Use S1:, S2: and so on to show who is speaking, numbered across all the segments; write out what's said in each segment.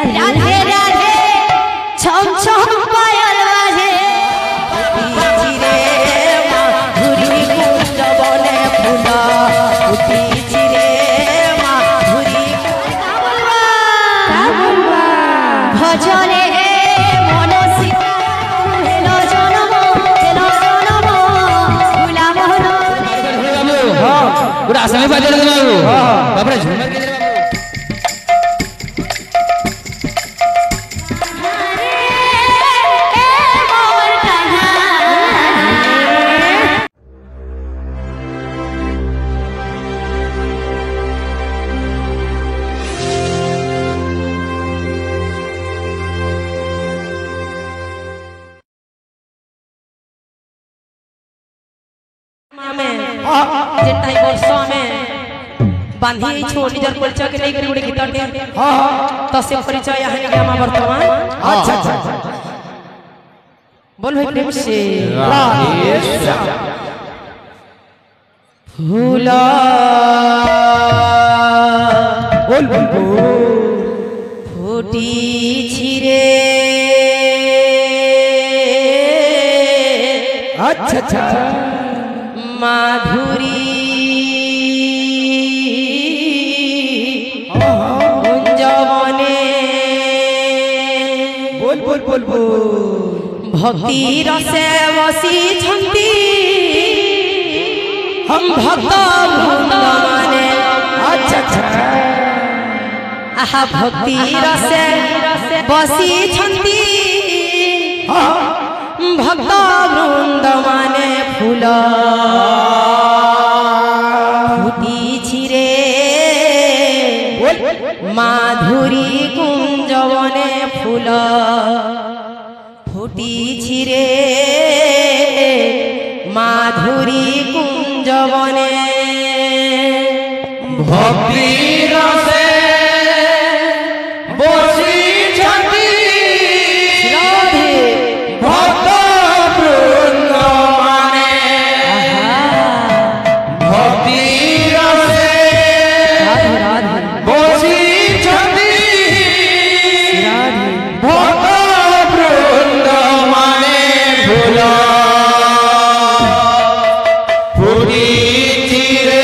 S1: राधे राधे छम छम पायल बाजे रे माधुरी कुंज बने फूला उठीची रे माधुरी भजने मन सीता हेलो जनम भूला मोहन
S2: हां पूरा समय बाजे रे बाबू बाप रे झूमर के
S1: बांधी छो निजर परिचय के लेकर गुड़े गीत टे हां तो से परिचय यहाँ के हम वर्तमान अच्छा अच्छा बोल भाई प्रेम से फूला बोल बोल फूटी छिरे अच्छा अच्छा माधुरी भक्ति रसे वसी छंती हम भक्त भक्त माने अच्छा आहा भक्ति रसे वसी छंती भक्त वृंद माने फूल फूटी छिरे माधुरी कुंज बने फूल फूटी छिरे माधुरी कुंज बने
S2: भक्ति रसे बसी छंती
S1: राधे
S2: भक्त वृंद माने भक्ति रसे
S1: राधे
S2: बसी छंती
S1: राधे
S2: भक्त वृंद माने फूला फूटी चिरे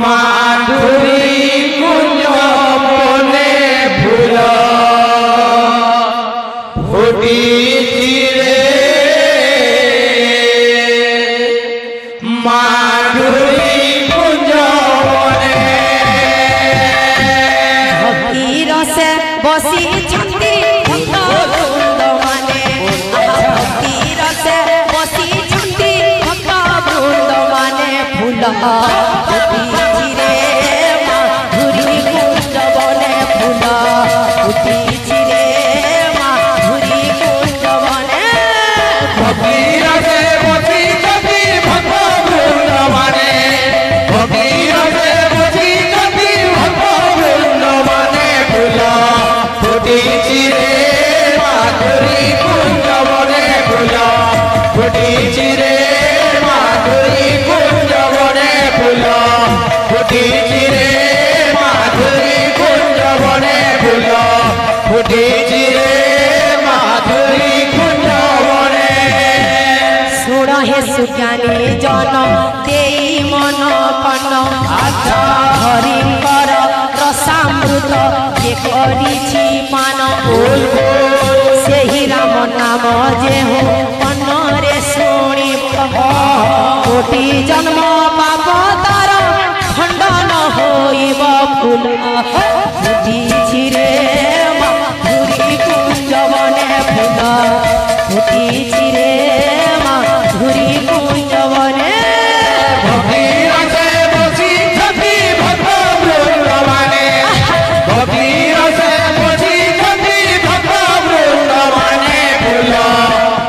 S2: माधुरी कुंज बने फूला फूटी चिरे माधुरी कुंज बने
S1: भक्ति रसे बसी छंती भक्त वृंद माने भक्ति रसे बसी छंती भक्त वृंद माने फूल फूटी छिरे माधुरी कुंज बने फूल फूटी छिरे माधुरी कुंज बने
S2: भक्ति रसे बसी छंती भक्त वृंद माने भक्ति रसे बसी छंती भक्त वृंद माने फूला फूटी चिरे माधुरी कुंज बने फूला फूटी चिरे माधुरी कुंज बने फूला फूटी चिरे माधुरी कुंज बने फूला फूटी चिरे माधुरी कुंज बने
S1: सुण हे सुज्ञानी जन देई मन पन हरिकर रसामृत जे करिछि पान सेहि राम नाम जे हो पन्नरे शुणी कोटि जन्म पाप तार खंडन होइब फूल फूटी छिरे माधुरी कुंज बने फूल फूटी छिरे माधुरी कुंज बने
S2: भक्ति रसे बसी छंती भक्त वृंद माने भक्ति रसे बसी छंती भक्त वृंद माने फूला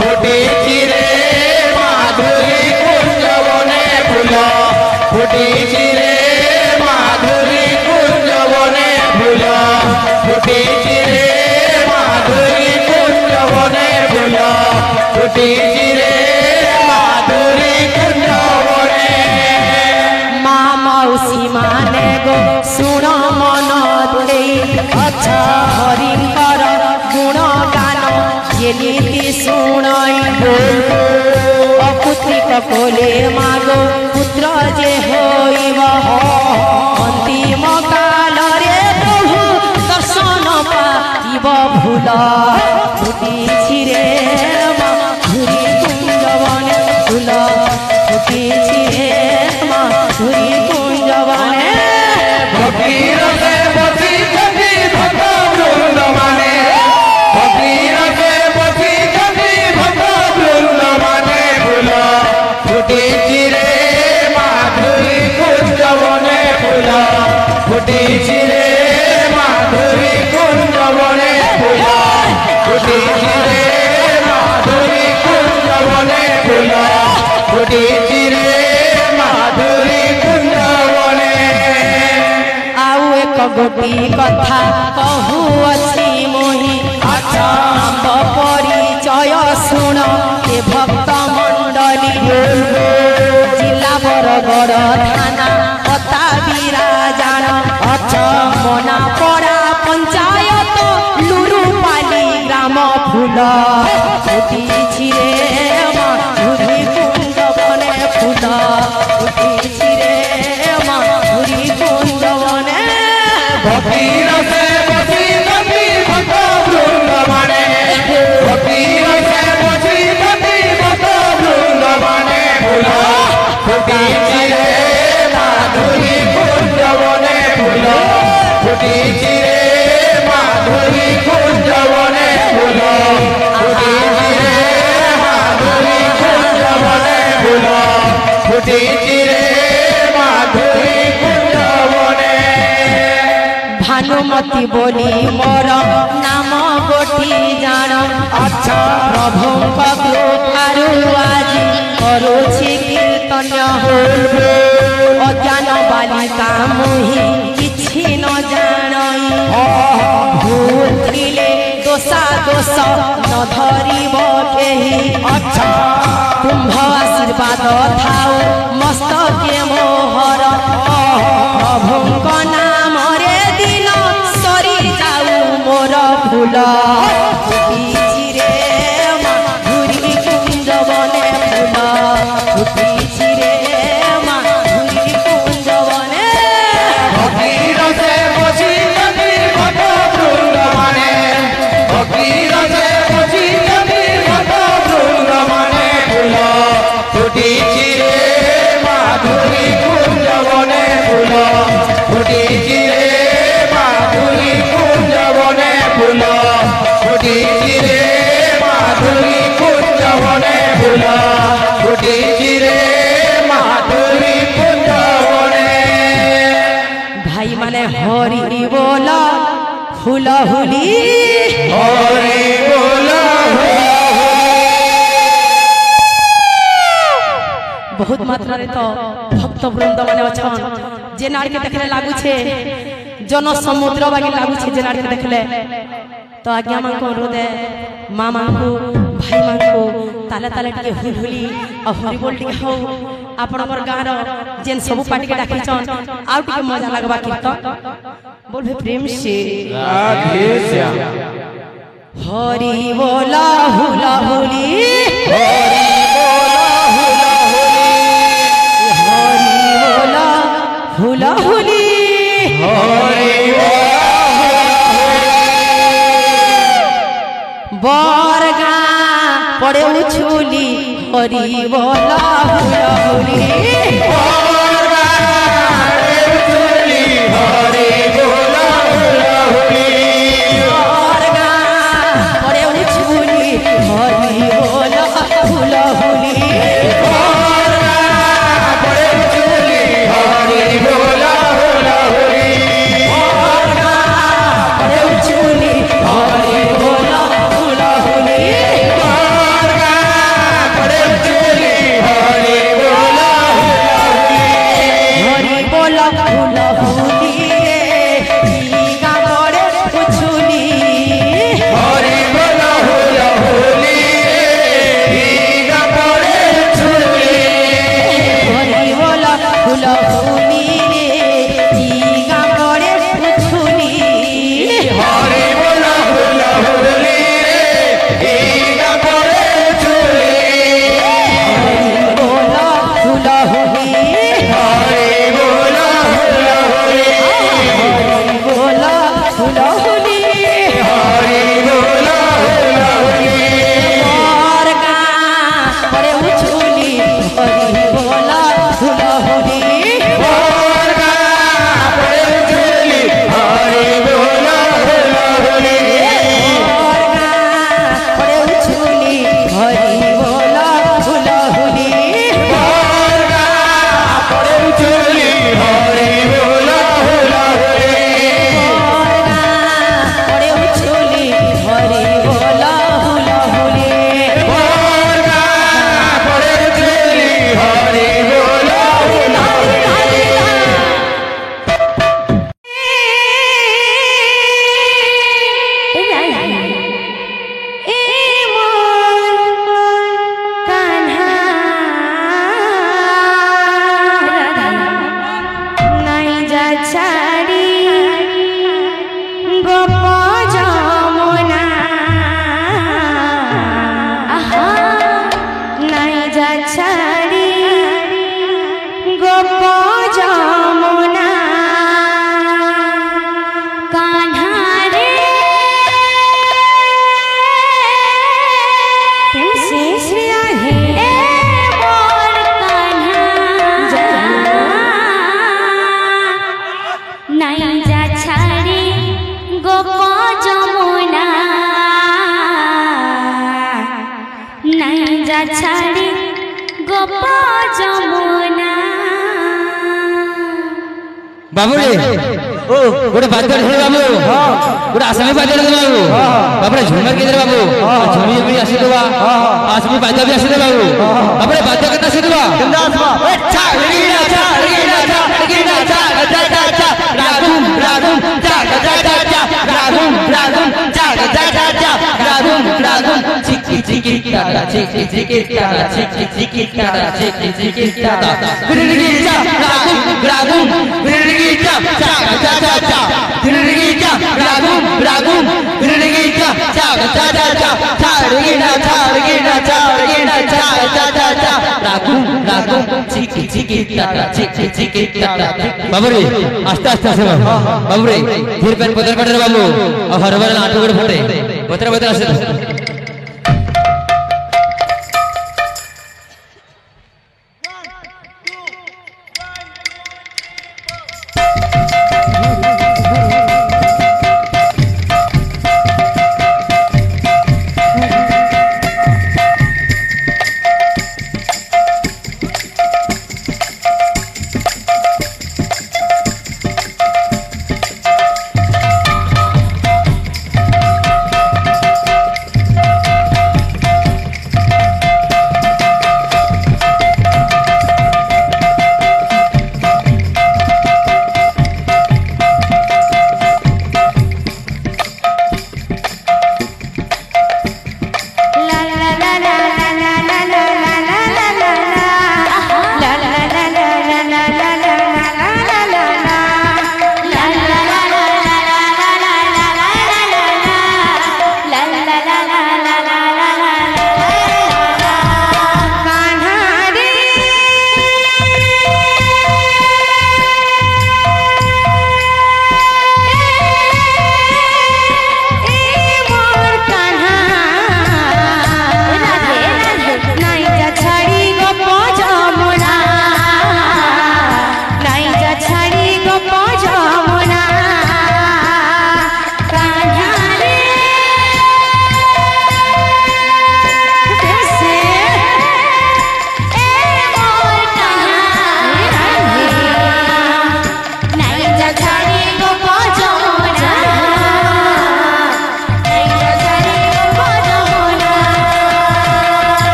S2: फूटी चिरे माधुरी कुंज बने फूला फूटी चिरे माधुरी कुंज बने फूला फूटी चिरे माधुरी कुंज बने फूला फूटी चिरे माधुरी कुंज बने
S1: माँ मौसी माने गो सुन नीति शुणाई अपुत्रिक कोले मागो पुत्र जे होइब अंतिम काल रे प्रभु दर्शन पाइब भूल फुटी रे माधुरी कुंजवने फूल फुटी रे माधुरी कुंजवने
S3: भक्तिर से बसी जति भक्त वृंद माने भक्तिर से बसी जति भक्त वृंद माने फूल फुटी रे माधुरी कुंजवने फूल फुटी रे माधुरी कुंजवने फूल फुटी रे माधुरी कुंजवने फूल फुटी रे माधुरी कुंजवने
S1: आउ एक गोटी कथा कहू अछि मोहि
S3: अच्छा
S1: परिचय शुण ए भक्त मंडली जिला बरगड़ थाना पता विराजान
S3: अच्छा
S1: मना पड़ा पंचायत लुरुपाली ग्राम फूल फुटी रे माधुरी कुंज बने फूल फुटी रे माधुरी कुंज बने
S3: भक्तिर से बसी जति भक्त वृंद माने भक्तिर से बसी जति भक्त वृंद माने फूल फुटी रे माधुरी कुंजवने फूल फुटी रे माधुरी कुंजवने फूल फुटी रे माधुरी कुंजवने फूल फुटी रे माधुरी कुंजवने
S1: भानुमती बोली मोर नाम गोटी जान
S3: अच्छा
S1: प्रभुଙ୍କ କୃପାରୁ ଆଜି କରୁଛି କୀର୍ତ୍ତନ ଅଜ୍ଞାନ ବାଲିକା ମୁହିଁ କିଛି ନ ଜାଣଇ ଭୁଲ ଥିଲେ ଦୋଷା ଦୋଷ ନ ଧରିବ କେହି
S3: अच्छा
S1: ତୁମ୍ଭ ଆଶୀର୍ବାଦ ଥାଉ ମସ୍ତକେ ମୋହର ପ୍ରଭୁଙ୍କ ନାମରେ ଦିନ ସରି ଯାଉ ମୋର ଫୁଲ ଫୁଟିଛି ରେ ମାଧୁରୀ କୁଞ୍ଜବନେ ଫୁଲ ଫୁଟିଛି ରେ ମାଧୁରୀ କୁଞ୍ଜବନେ
S3: भक्तिर से बसी जति भक्त वृंद माने भक्तिर से बसी जति भक्त वृंद माने फूल फुटी रे माधुरी कुंजवने फूल फुटी रे माधुरी कुंजवने फूल फुटी रे माधुरी कुंजवने फूल फुटी रे माधुरी कुंजवने
S1: भाई माने हरि बोला फूल हुली
S3: हरि बोला
S1: बहुत मात्रा रे तो भक्त वृंद माने अछन जे नार के देखले लागू छे जन समुद्र बागी लागू छे जे नार के देखले तो आज्ञा मान को अनुरोध है मां मान को भाई मान को ताले ताले टिके हुली हुली और हरि बोल टिके हो आपनकर गार जेन सब पार्टी के डाकी छन आउ टिके मजा लागबा कीर्तन बोल भे प्रेम से
S3: राधे श्याम
S1: हरि बोला हुला हुली
S3: हरि बोला हुला
S1: हरि बोला हुला हुली
S3: हरि
S1: बरगा पड़े उछुली हरि बोला हुला हुली
S3: हरि बोला हुला
S1: बरगा पड़े उछुली हरि बोला हुला हुली
S3: हरि बोला हुला
S1: पड़े उछुली हरि बोला हुला हुली
S3: हरि बोला
S4: ছাড়ি গোপ যমুনা আহা নাই যা ছাড়ি গোপ যমুনা কান্হা রে তুমসে শ্রিয়া হে মোর কান্হা নাই যা ছাড়ি গোপ যমুনা নাই যা ছাড়ি গোপ যমুনা
S2: বাবু রে ও গোটা বাদ করে ধরে বাবু গোটা আসামি বাদ করে বাবু বাবুরে ঝুমার কে দে বাবু ঝুমি ঝুমি আসি দেবা আসামি বাদ भी আসি দে বাবু বাবুরে বাদ করতে আসি দেবা
S3: কেমন আসবা আচ্ছা রিগিনা চা রাগুম রাগুম চা রাগুম রাগুম চা রাগুম চিকি চিকি টাটা চিকি চিকি টাটা চিকি চিকি টাটা চিকি চিকি টাটা রিগিনা রাগুম রিগিনা চা রিগিনা রাগুম রিগিনা চা রিগিনা চা রাগুম চিকি চিকি টাটা চিকি চিকি টাটা
S2: বাবুরে আস্তে আস্তে আসে বাবুরে ধীর পেন বদল পড়ে রে বাবু আর হরবার আঁটু করে ফটে বতরা বতরা আসে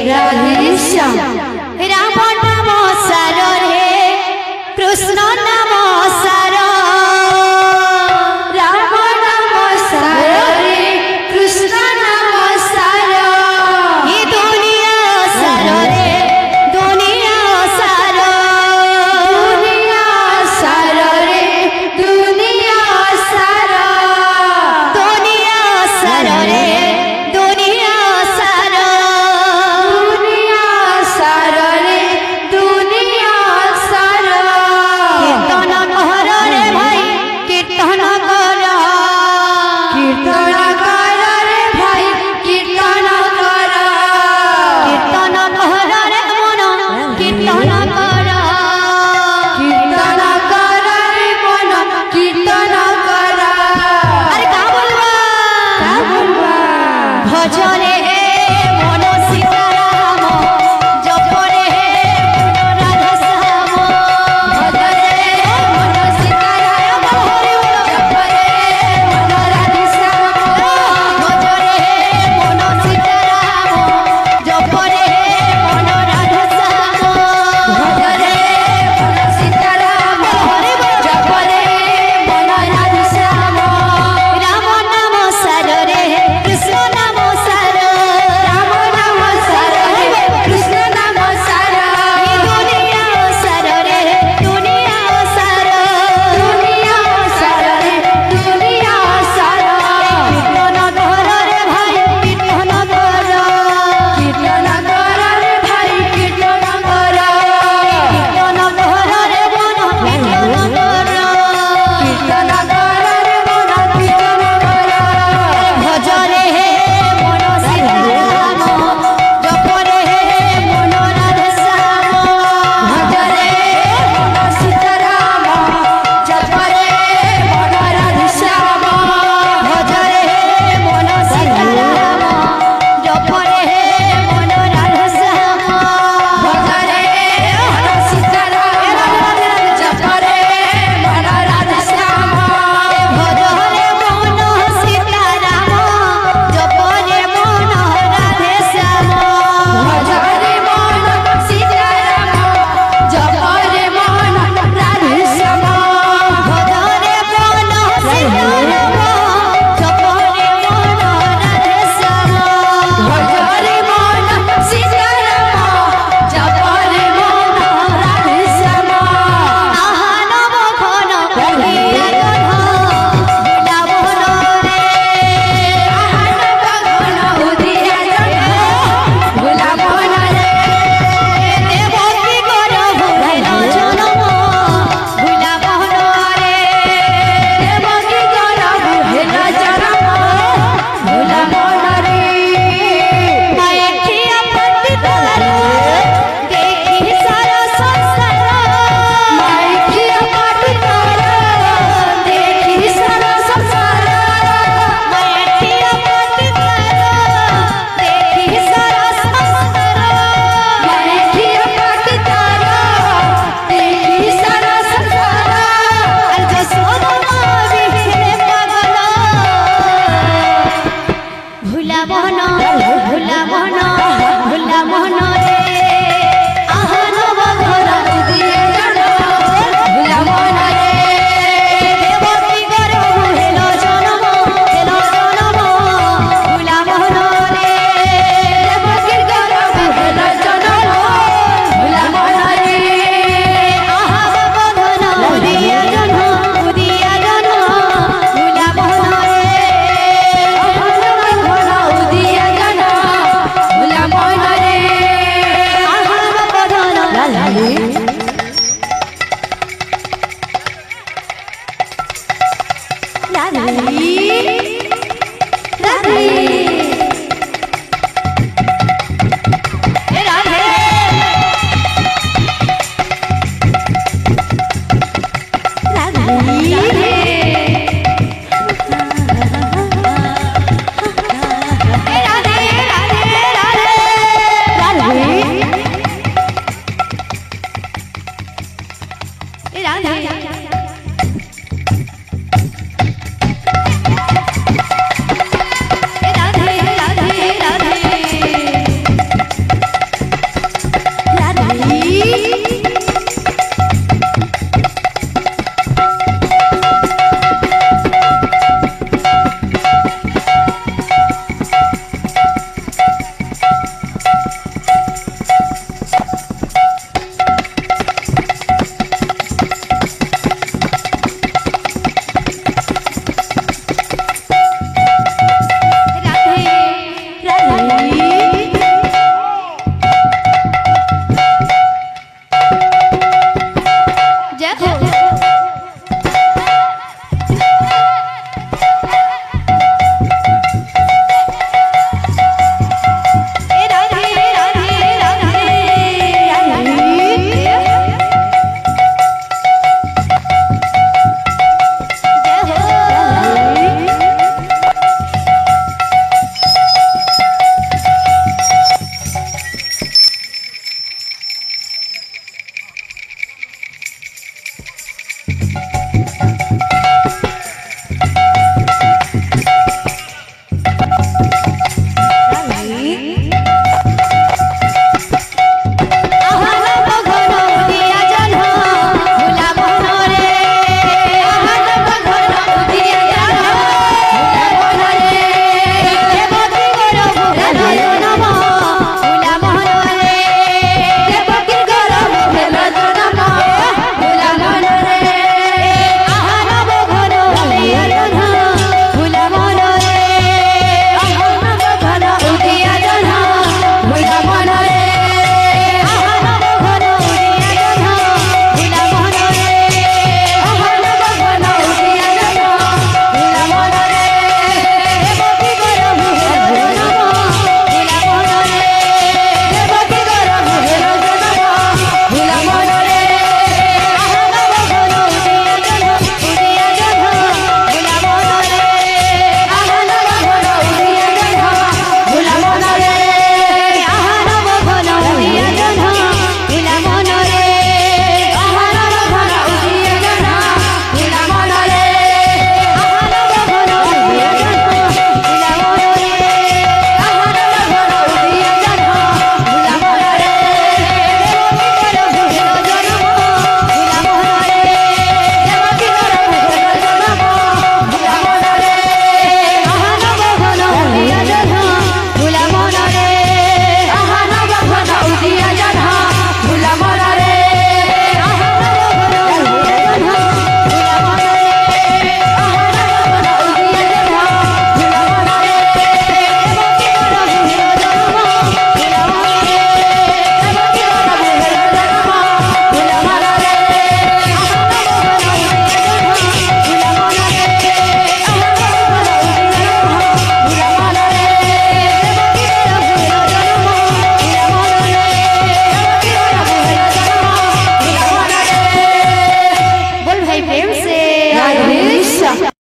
S4: राधेश्याम।